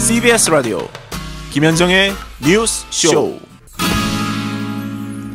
CBS 라디오 김현정의 뉴스 쇼.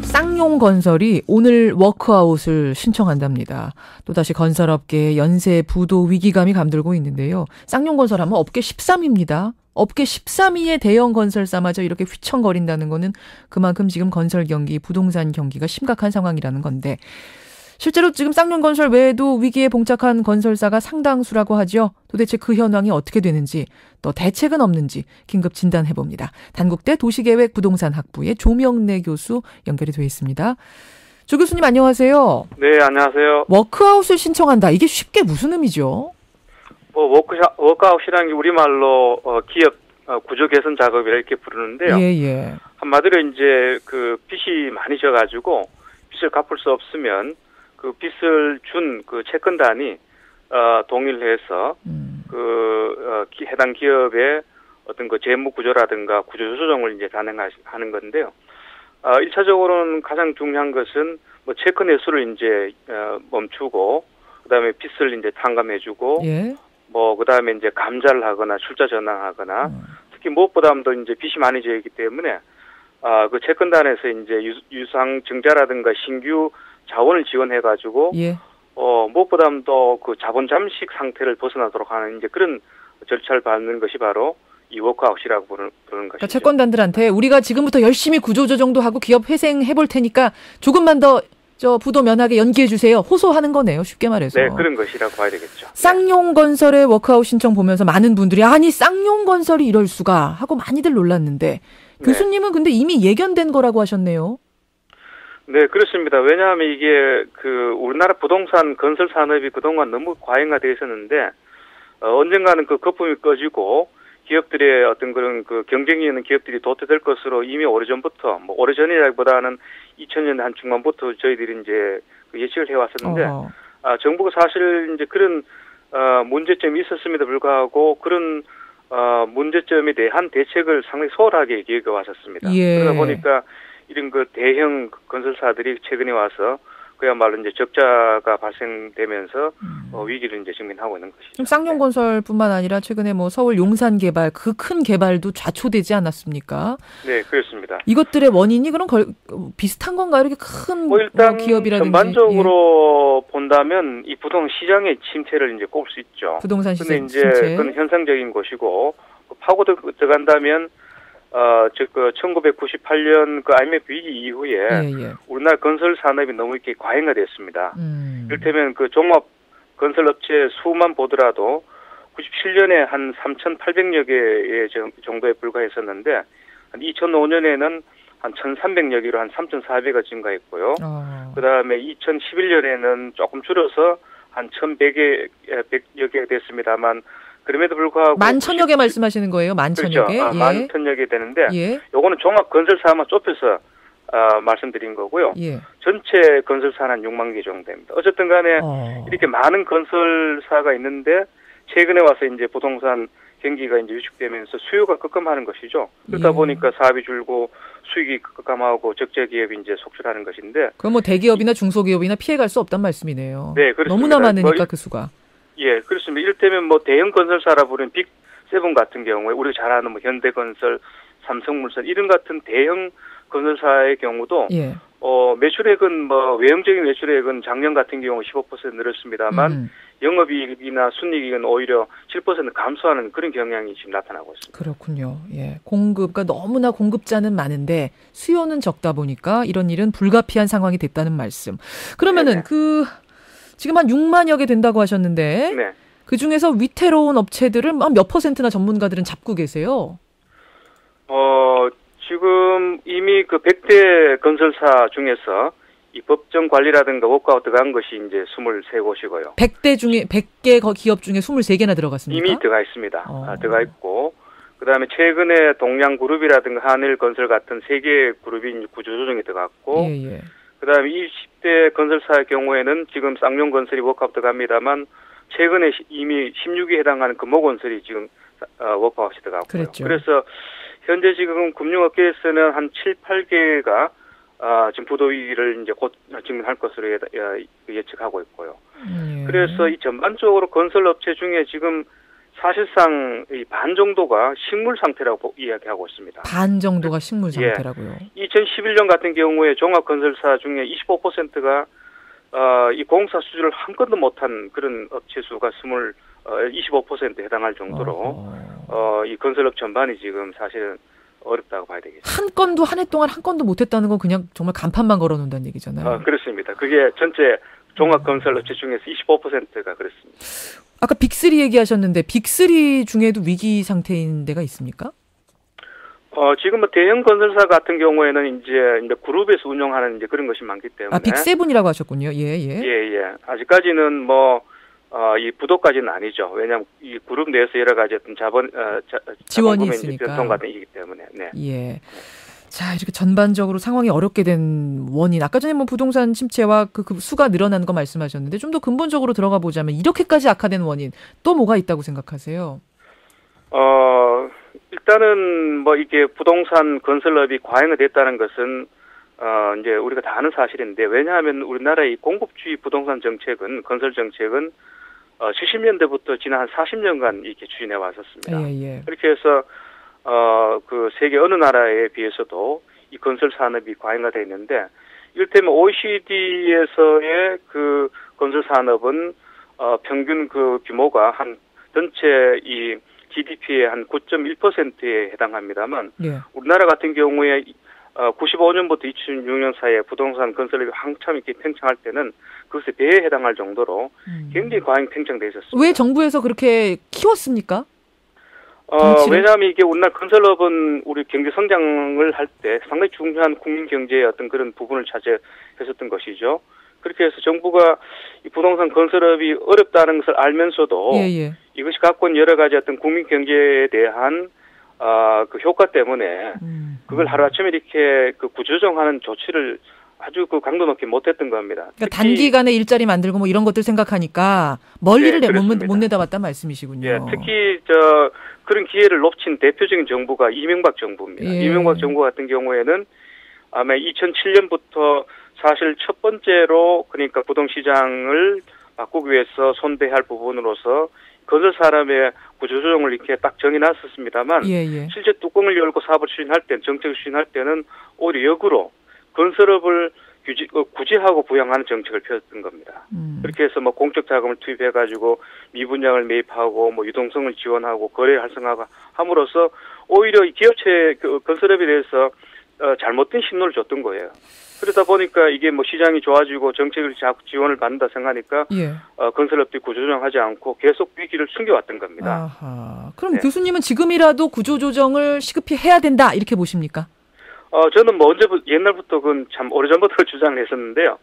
쌍용건설이 오늘 워크아웃을 신청한답니다. 또다시 건설업계의 연쇄 부도 위기감이 감돌고 있는데요. 쌍용건설 하면 업계 13위입니다. 업계 13위의 대형 건설사마저 이렇게 휘청거린다는 거는 그만큼 지금 건설 경기, 부동산 경기가 심각한 상황이라는 건데, 실제로 지금 쌍용건설 외에도 위기에 봉착한 건설사가 상당수라고 하죠. 도대체 그 현황이 어떻게 되는지, 또 대책은 없는지 긴급 진단해봅니다. 단국대 도시계획 부동산학부의 조명래 교수 연결이 되어 있습니다. 조 교수님 안녕하세요. 네, 안녕하세요. 워크아웃을 신청한다. 이게 쉽게 무슨 의미죠? 워크아웃이라는 게 우리말로 기업 구조 개선 작업이라 이렇게 부르는데요. 예. 한마디로 이제 그 빚이 많이 져가지고 빚을 갚을 수 없으면 그 빚을 준 그 채권단이 동일해서 해당 기업의 어떤 그 재무 구조라든가 구조 조정을 이제 단행하는 건데요. 1차적으로는 가장 중요한 것은 뭐 채권 회수를 이제 멈추고, 그다음에 빚을 이제 탕감해주고, 예. 그다음에 이제 감자를 하거나 출자 전환하거나, 특히 무엇보다도 이제 빚이 많이 져있기 때문에 그 채권단에서 이제 유상 증자라든가 신규 자원을 지원해가지고, 예. 무엇보다도 그 자본 잠식 상태를 벗어나도록 하는 이제 그런 절차를 밟는 것이 바로 이 워크아웃이라고 부르는 것이죠. 그러니까 채권단들한테 우리가 지금부터 열심히 구조조정도 하고 기업 회생해볼 테니까 조금만 더 부도 면하게 연기해 주세요. 호소하는 거네요. 쉽게 말해서. 네, 그런 것이라고 봐야 되겠죠. 쌍용건설의 워크아웃 신청 보면서 많은 분들이 아니 쌍용건설이 이럴 수가 하고 많이들 놀랐는데, 교수님은 근데 이미 예견된 거라고 하셨네요. 네, 그렇습니다. 왜냐하면 이게 우리나라 부동산 건설 산업이 그동안 너무 과잉화되어 있었는데, 언젠가는 그 거품이 꺼지고 기업들의 어떤 그런 그 경쟁이 있는 기업들이 도태될 것으로 이미 오래전부터, 오래전이라기보다는 2000년 한 중반부터 저희들이 이제 예측을 해왔었는데, 정부가 사실 이제 그런 문제점이 있었음에도 불구하고 그런 문제점에 대한 대책을 상당히 소홀하게 기획해 왔었습니다. 예. 그러다 보니까 이런 그 대형 건설사들이 최근에 와서 그야말로 이제 적자가 발생되면서 위기를 이제 직면하고 있는 것이죠. 쌍용건설뿐만 아니라 최근에 서울 용산 개발, 그 큰 개발도 좌초되지 않았습니까? 네, 그렇습니다. 이것들의 원인이 그럼 비슷한 건가요? 이렇게 큰 일단 기업이라든지. 전반적으로 본다면 이 부동산 시장의 침체를 이제 꼽을 수 있죠. 부동산 시장 근데 이제 그건 현상적인 것이고, 파고 들어간다면 1998년 그 IMF 위기 이후에 우리나라 건설 산업이 너무 이렇게 과잉화됐습니다. 이를테면 그 종합 건설업체 수만 보더라도 97년에 한 3,800여 개의 정도에 불과했었는데, 한 2005년에는 한 1,300여 개로 한 3,400가 증가했고요. 그다음에 2011년에는 조금 줄어서 한 1,100여 개가 됐습니다만, 그럼에도 불구하고 11,000여 개 말씀하시는 거예요? 11,000여 개? 그렇죠. 11,000여 개 되는데, 요거는 종합 건설사만 좁혀서 말씀드린 거고요. 전체 건설사는 한 6만 개 정도 됩니다. 어쨌든 간에 이렇게 많은 건설사가 있는데 최근에 와서 이제 부동산 경기가 이제 위축되면서 수요가 급감하는 것이죠. 그러다 보니까 사업이 줄고 수익이 급감하고 적재 기업이 이제 속출하는 것인데, 그럼 대기업이나 중소기업이나 피해갈 수 없단 말씀이네요. 네, 그렇습니다. 너무나 많으니까 그 수가. 예, 그렇습니다. 이를테면 대형 건설사라 부르는 빅7 같은 경우에 우리가 잘 아는 현대건설, 삼성물산 이런 같은 대형 건설사의 경우도 매출액은 외형적인 매출액은 작년 같은 경우 15% 늘었습니다만 영업이익이나 순이익은 오히려 7% 감소하는 그런 경향이 지금 나타나고 있습니다. 그렇군요. 예, 그러니까 너무나 공급자는 많은데 수요는 적다 보니까 이런 일은 불가피한 상황이 됐다는 말씀. 그러면은 지금 한 6만여 개 된다고 하셨는데, 그 중에서 위태로운 업체들을 몇 퍼센트나 전문가들은 잡고 계세요? 지금 이미 그 100대 건설사 중에서 이 법정 관리라든가 워크아웃 들어간 것이 이제 23곳이고요. 100개 기업 중에 23개나 들어갔습니까? 이미 들어가 있습니다. 들어가 있고, 그다음에 최근에 동양그룹이라든가 한일건설 같은 3개의 그룹이 이제 구조조정에 들어갔고, 그다음에 20대 건설사의 경우에는 지금 쌍용건설이 워크아웃 들어갑니다만, 최근에 이미 16위에 해당하는 금호건설이 지금 워크아웃이 들어갔고요. 그랬죠. 그래서 현재 지금 금융업계에서는 한 7, 8개가 지금 부도위기를 이제 곧 직면할 것으로 예측하고 있고요. 그래서 이 전반적으로 건설업체 중에 지금 사실상 이 반 정도가 식물 상태라고 이야기하고 있습니다. 반 정도가 식물 상태라고요. 2011년 같은 경우에 종합건설사 중에 25%가 이 공사 수주를 한 건도 못한 그런 업체 수가 25%에 해당할 정도로 이 건설업 전반이 지금 사실은 어렵다고 봐야 되겠죠. 한 건도 한 해 동안 한 건도 못했다는 건 그냥 정말 간판만 걸어놓는다는 얘기잖아요. 그렇습니다. 그게 전체 종합건설업체 중에서 25%가 그렇습니다. 아까 빅3 얘기하셨는데 빅3 중에도 위기 상태인 데가 있습니까? 지금 뭐 대형 건설사 같은 경우에는 이제 그룹에서 운영하는 이제 그런 것이 많기 때문에. 빅7이라고 하셨군요. 예. 예. 아직까지는 뭐, 이 부도까지는 아니죠. 왜냐하면 이 그룹 내에서 여러 가지 어떤 지원이 있으니까. 변동 같은 이기 때문에. 네. 예. 자, 이렇게 전반적으로 상황이 어렵게 된 원인. 아까 전에 뭐 부동산 침체와 그 수가 늘어나는 거 말씀하셨는데 좀 더 근본적으로 들어가 보자면 이렇게까지 악화된 원인 또 뭐가 있다고 생각하세요? 일단은 뭐 이게 부동산 건설업이 과잉화됐다는 것은 이제 우리가 다 아는 사실인데, 왜냐하면 우리나라의 공급주의 부동산 정책은, 건설 정책은 70년대부터 지난 한 40년간 이렇게 추진해 왔었습니다. 예. 그렇게 해서 그 세계 어느 나라에 비해서도 이 건설 산업이 과잉화되어 있는데, 이를테면 OECD에서의 그 건설 산업은 평균 그 규모가 한 전체 이 GDP의 한 9.1%에 해당합니다만, 예. 우리나라 같은 경우에 95년부터 2006년 사이에 부동산 건설업이 한참 이렇게 팽창할 때는 그것에 배에 해당할 정도로 굉장히 과잉 팽창돼 있었습니다. 왜 정부에서 그렇게 키웠습니까? 왜냐하면 이게 우리나라 건설업은 우리 경제 성장을 할 때 상당히 중요한 국민 경제의 어떤 그런 부분을 차지했었던 것이죠. 그렇게 해서 정부가 이 부동산 건설업이 어렵다는 것을 알면서도 이것이 갖고 있는 여러 가지 어떤 국민 경제에 대한 그 효과 때문에 그걸 하루아침에 이렇게 그 구조조정하는 조치를 아주 그 강도 높게 못했던 겁니다. 그러니까 단기간에 일자리 만들고 뭐 이런 것들 생각하니까 멀리를 못 내다봤단 말씀이시군요. 예, 특히 그런 기회를 놓친 대표적인 정부가 이명박 정부입니다. 예. 이명박 정부 같은 경우에는 아마 2007년부터 사실 첫 번째로 그러니까 부동시장을 바꾸기 위해서 손대할 부분으로서 건설 산업의 구조조정을 이렇게 딱 정해놨었습니다만 실제 뚜껑을 열고 사업을 추진할 때, 정책을 추진할 때는 오히려 역으로 건설업을 구제하고 부양하는 정책을 펴왔던 겁니다. 그렇게 해서 뭐 공적 자금을 투입해가지고 미분양을 매입하고 뭐 유동성을 지원하고 거래 활성화가 함으로써 오히려 이 기업체 건설업에 대해서 잘못된 신호를 줬던 거예요. 그러다 보니까 이게 뭐 시장이 좋아지고 정책을 자꾸 지원을 받는다 생각하니까 건설업들이 구조조정하지 않고 계속 위기를 숨겨왔던 겁니다. 아하. 그럼 교수님은 지금이라도 구조조정을 시급히 해야 된다 이렇게 보십니까? 저는 뭐 옛날부터 그건 참 오래전부터 주장을 했었는데요.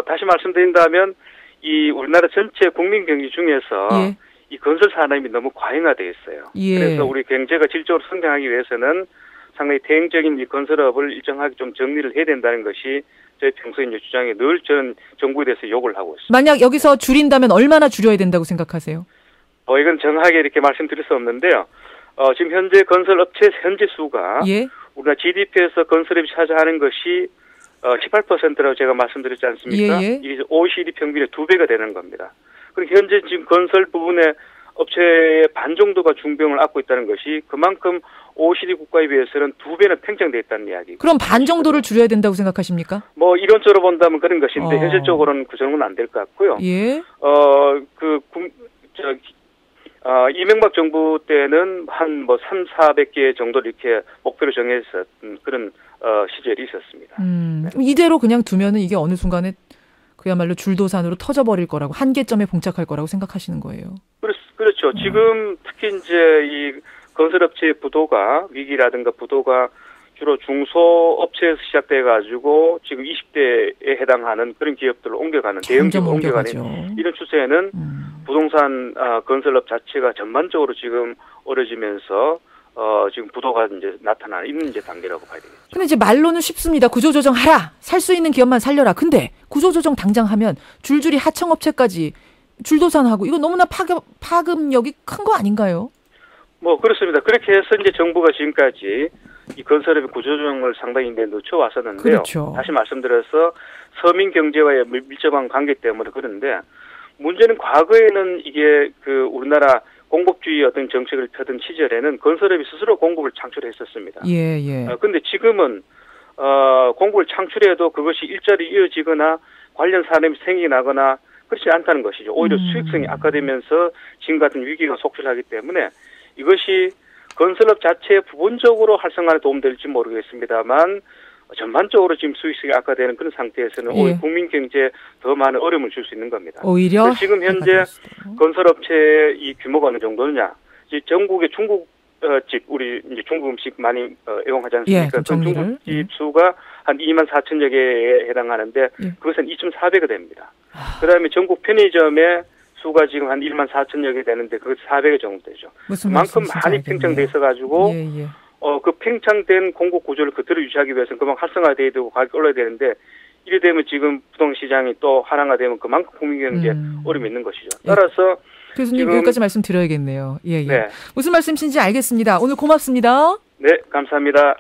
다시 말씀드린다면 이 우리나라 전체 국민 경제 중에서 이 건설 산업이 너무 과잉화되어 있어요. 그래서 우리 경제가 질적으로 성장하기 위해서는 상당히 대행적인 이 건설업을 일정하게 좀 정리를 해야 된다는 것이 제 평소에 이제 주장에 늘 저는 정부에 대해서 욕을 하고 있습니다. 만약 여기서 줄인다면 얼마나 줄여야 된다고 생각하세요? 이건 정확하게 이렇게 말씀드릴 수 없는데요. 지금 현재 건설업체 현재 수가 우리가 GDP에서 건설업이 차지하는 것이 18%라고 제가 말씀드렸지 않습니까? 이게 OECD 평균의 2배가 되는 겁니다. 그리고 현재 지금 건설 부분에 업체의 반 정도가 중병을 앓고 있다는 것이 그만큼 OECD 국가에 비해서는 2배는 팽창돼 있다는 이야기고. 그럼 반 정도를 줄여야 된다고 생각하십니까? 뭐 이론적으로 본다면 그런 것인데 현실적으로는 그 정도는 안 될 것 같고요. 이명박 정부 때는 한 뭐 300-400개 정도 이렇게 목표를 정했었던 그런 시절이 있었습니다. 이대로 그냥 두면은 이게 어느 순간에 그야말로 줄도산으로 터져버릴 거라고 한계점에 봉착할 거라고 생각하시는 거예요. 그렇죠. 지금 특히 이제 이 건설업체의 부도가 위기라든가 부도가 주로 중소업체에서 시작돼가지고 지금 20대에 해당하는 그런 기업들로 옮겨가는 대형 기업으로 옮겨가는 이런 추세에는 부동산 건설업 자체가 전반적으로 지금 어려지면서 지금 부도가 이제 있는 이제 단계라고 봐야 되겠죠. 근데 이제 말로는 쉽습니다. 구조조정 하라. 살 수 있는 기업만 살려라. 근데 구조조정 당장 하면 줄줄이 하청업체까지 줄도산하고 이거 너무나 파급력이 큰 거 아닌가요? 뭐 그렇습니다. 그렇게 해서 이제 정부가 지금까지 이 건설업의 구조조정을 상당히 늦춰왔었는데요. 다시 말씀드려서 서민 경제와의 밀접한 관계 때문에 그런데 문제는 과거에는 이게 그 우리나라 공급주의 어떤 정책을 펴던 시절에는 건설업이 스스로 공급을 창출했었습니다. 예, 예. 근데 지금은 공급을 창출해도 그것이 일자리 이어지거나 관련 산업이 생겨나거나 그렇지 않다는 것이죠. 오히려 수익성이 악화되면서 지금 같은 위기가 속출하기 때문에 이것이 건설업 자체의 부분적으로 활성화에 도움될지 모르겠습니다만 전반적으로 지금 수익성이 악화되는 그런 상태에서는 예. 오히려 국민 경제에 더 많은 어려움을 줄 수 있는 겁니다. 오히려 지금 현재 건설업체의 이 규모가 어느 정도냐? 이제 전국의 중국집 우리 이제 중국 음식 많이 애용하지 않습니까? 예, 그 중국집 수가 한 2만 4천여 개에 해당하는데 예. 그것은 2.4배가 됩니다. 그다음에 전국 편의점의 수가 지금 한 1만 4천여 개 되는데 그것 400개 정도 되죠. 무슨 그만큼 말씀이신지 많이 알겠네요. 팽창돼 있어가지고 예, 예. 그 팽창된 공급 구조를 그대로 유지하기 위해서는 그만 활성화돼야 되고 가격이 올라야 되는데 이래 되면 지금 부동시장이 또 하락화되면 그만큼 국민 경제에 어려움이 있는 것이죠. 따라서 교수님 지금 여기까지 말씀 드려야겠네요. 예, 예. 네. 무슨 말씀이신지 알겠습니다. 오늘 고맙습니다. 네, 감사합니다.